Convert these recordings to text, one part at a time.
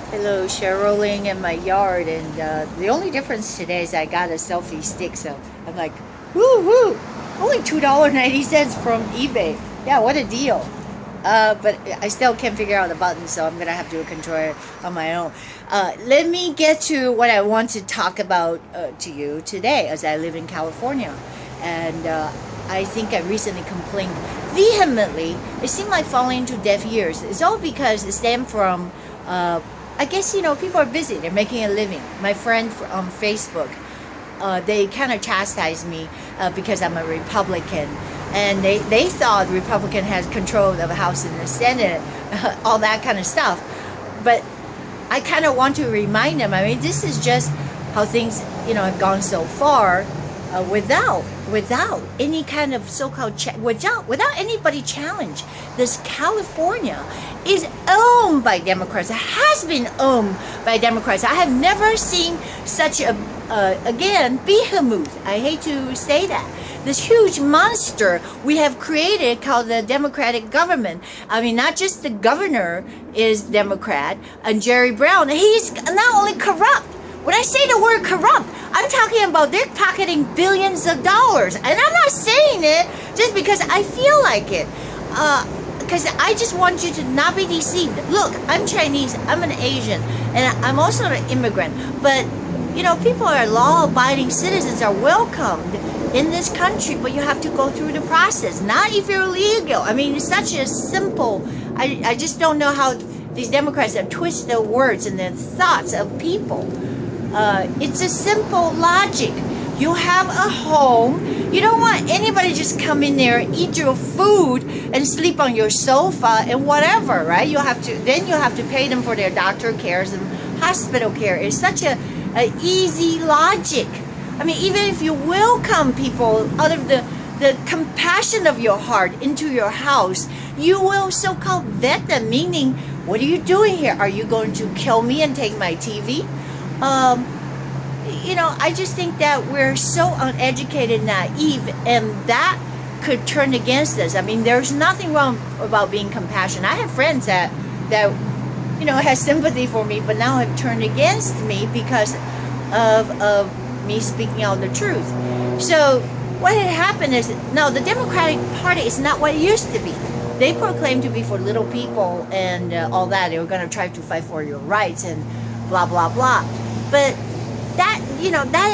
Hello, Cheryling in my yard, and the only difference today is I got a selfie stick, so I'm like, woo woo, only $2.90 from eBay. Yeah, what a deal. But I still can't figure out the button, so I'm gonna have to control it on my own. Let me get to what I want to talk about to you today, as I live in California, and I think I recently complained vehemently. It seemed like falling into deaf ears. It's all because it stemmed from I guess, people are busy. They're making a living. My friend on Facebook, they kind of chastised me because I'm a Republican. And they thought the Republican has control of the House and the Senate, all that kind of stuff. But I kind of want to remind them, this is just how things, have gone so far without any kind of so-called without anybody challenge. This California is owned by Democrats. It has been owned by Democrats. I have never seen such a again, behemoth. I hate to say that. This huge monster we have created called the Democratic government. Not just the governor is Democrat, and Jerry Brown, he's not only corrupt. When I say the word corrupt, I'm talking about they're pocketing billions of dollars. And I'm not saying it just because I feel like it. Because I just want you to not be deceived. Look, I'm Chinese, I'm an Asian, and I'm also an immigrant. But, people are law-abiding citizens are welcomed in this country, but you have to go through the process. Not if you're illegal. It's such a simple, I just don't know how these Democrats have twisted the words and the thoughts of people. It's a simple logic. You have a home. You don't want anybody just come in there, eat your food, and sleep on your sofa and whatever, right? You have to pay them for their doctor cares and hospital care. It's such a easy logic. Even if you welcome people out of the compassion of your heart into your house, you will so-called vet them, meaning, what are you doing here? Are you going to kill me and take my TV? I just think that we're so uneducated, naive, and that could turn against us. There's nothing wrong about being compassionate. I have friends that has sympathy for me, but now have turned against me because of me speaking out the truth. So what had happened is, no, the Democratic Party is not what it used to be. They proclaim to be for little people and all that. They were going to try to fight for your rights and blah, blah, blah. But that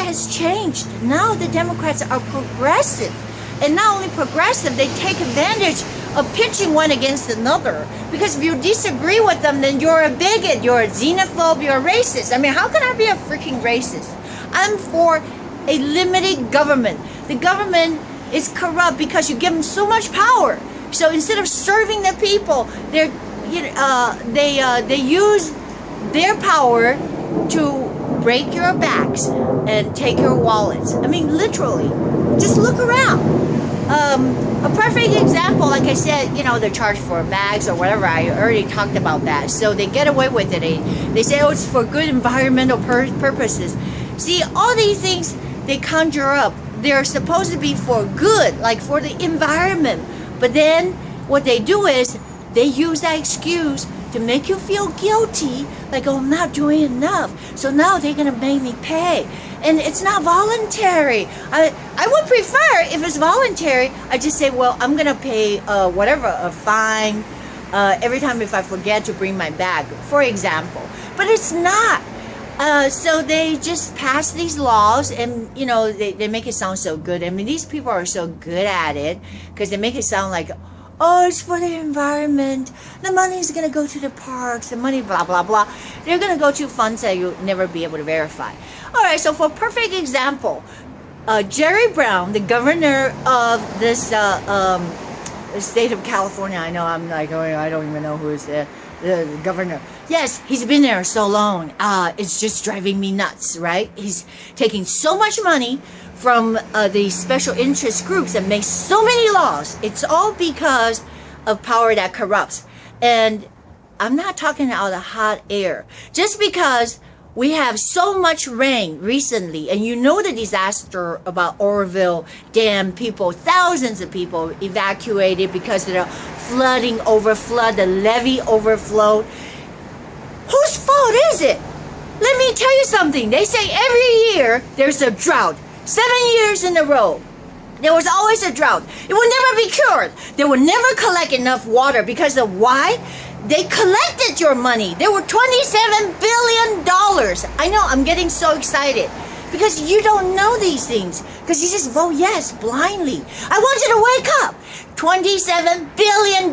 has changed. Now the Democrats are progressive. And not only progressive, they take advantage of pitching one against another. Because if you disagree with them, then you're a bigot, you're a xenophobe, you're a racist. How can I be a freaking racist? I'm for a limited government. The government is corrupt because you give them so much power. So instead of serving the people, they use their power to break your backs and take your wallets. Literally. Just look around. A perfect example, like I said, they're charged for bags or whatever. I already talked about that. So they get away with it. They say, it's for good environmental purposes. See, all these things they conjure up, they're supposed to be for good, like for the environment. But then what they do is they use that excuse to make you feel guilty, like, I'm not doing enough. So now they're going to make me pay. And it's not voluntary. I would prefer, if it's voluntary, I just say, well, I'm going to pay a fine every time if I forget to bring my bag, for example. But it's not. So they just pass these laws and, they make it sound so good. These people are so good at it because they make it sound like, oh, it's for the environment. The money is going to go to the parks. The money, blah, blah, blah. They're going to go to funds that you'll never be able to verify. All right, so for a perfect example, Jerry Brown, the governor of this state of California, I know I'm like, I don't even know who is the governor. Yes, he's been there so long. It's just driving me nuts, right? He's taking so much money from these special interest groups and makes so many laws. It's all because of power that corrupts. And I'm not talking out of hot air. Just because we have so much rain recently, and the disaster about Oroville Dam, thousands of people evacuated because of the flood, the levee overflowed. Whose fault is it? Let me tell you something. They say every year there's a drought. 7 years in a row. There was always a drought. It will never be cured. They will never collect enough water because of why? They collected your money. There were $27 billion. I know, I'm getting so excited. Because you don't know these things. Because you just vote yes blindly. I want you to wake up. $27 billion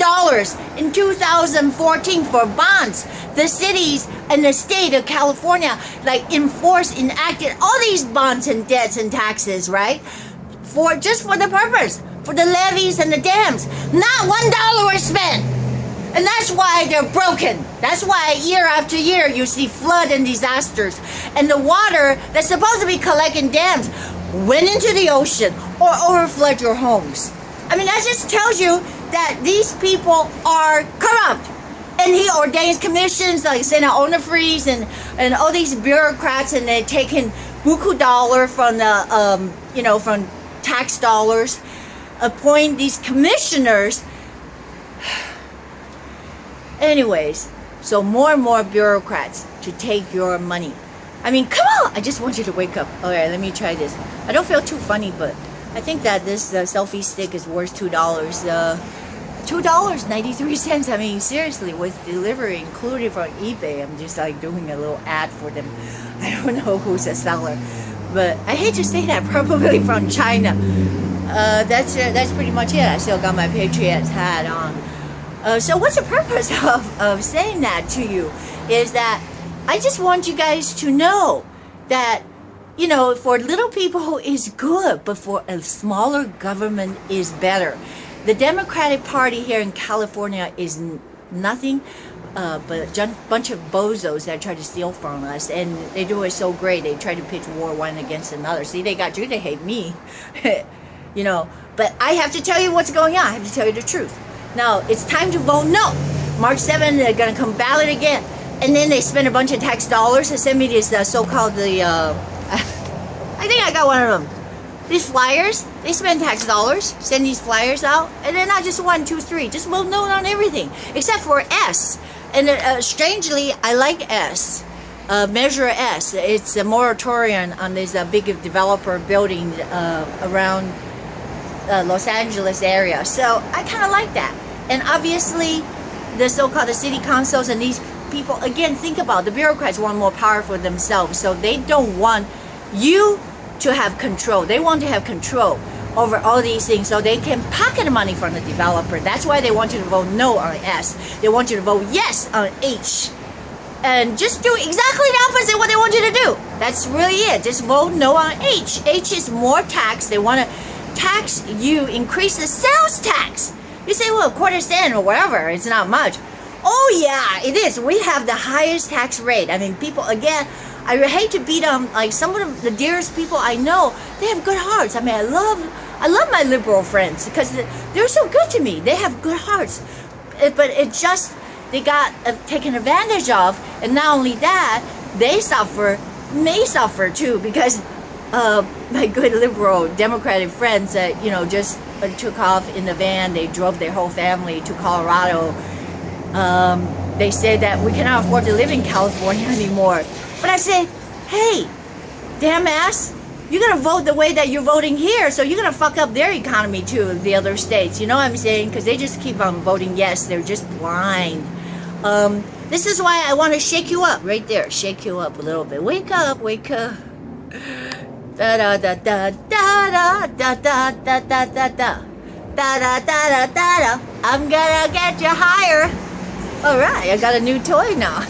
in 2014 for bonds. The cities and the state of California enacted all these bonds and debts and taxes, right? For the purpose. For the levees and the dams. Not $1 was spent. And that's why they're broken. That's why year after year you see flood and disasters. And the water that's supposed to be collected in dams went into the ocean or overflowed your homes. I mean, that just tells you that these people are corrupt. And he ordains commissions like Senator Onufri's and all these bureaucrats, and they're taking buku dollar from the from tax dollars, appoint these commissioners. Anyways, so more and more bureaucrats to take your money. I mean, come on! I just want you to wake up. All right, let me try this. I don't feel too funny, but I think that this selfie stick is worth $2. $2.93. I mean, seriously, with delivery included from eBay, I'm just like doing a little ad for them. I don't know who's a seller, but I hate to say that, probably from China. That's pretty much it. I still got my Patriots hat on. So what's the purpose of saying that to you is that I just want you guys to know that, for little people is good, but for a smaller government is better. The Democratic Party here in California is nothing but a bunch of bozos that try to steal from us, and they do it so great. They try to pitch war one against another. See, they got you to hate me, But I have to tell you what's going on. I have to tell you the truth. Now, it's time to vote no. March 7th, they're going to come ballot again. And then they spend a bunch of tax dollars to send me this so-called, I think I got one of them. These flyers, they spend tax dollars, send these flyers out. And they're not just 1, 2, 3. Just vote no on everything. Except for S. And strangely, I like S. Measure S. It's a moratorium on this big developer building around Los Angeles area. So I kind of like that. And obviously the so-called city councils and these people, again, think about the bureaucrats want more power for themselves, so they don't want you to have control. They want to have control over all these things so they can pocket money from the developer. That's why they want you to vote no on S. They want you to vote yes on H. And just do exactly the opposite of what they want you to do. That's really it. Just vote no on H. H is more tax. They want to tax you, increase the sales tax. You say, well, a quarter cent or whatever, it's not much. Oh yeah, it is. We have the highest tax rate. I mean, people, again, I hate to beat them, like some of the dearest people I know, they have good hearts. I mean, I love my liberal friends because they're so good to me. They have good hearts. But it just, they got taken advantage of, and not only that, they may suffer too, because my good liberal Democratic friends that just took off in the van. They drove their whole family to Colorado. They said that we cannot afford to live in California anymore. But I said, hey, damn ass, you're gonna vote the way that you're voting here, so you're gonna fuck up their economy too, the other states. You know what I'm saying? Because they just keep on voting yes. They're just blind. This is why I want to shake you up right there. Shake you up a little bit. Wake up, wake up. Da da da da da da da da da da da da da da da da. I'm gonna get you higher. All right, I got a new toy now.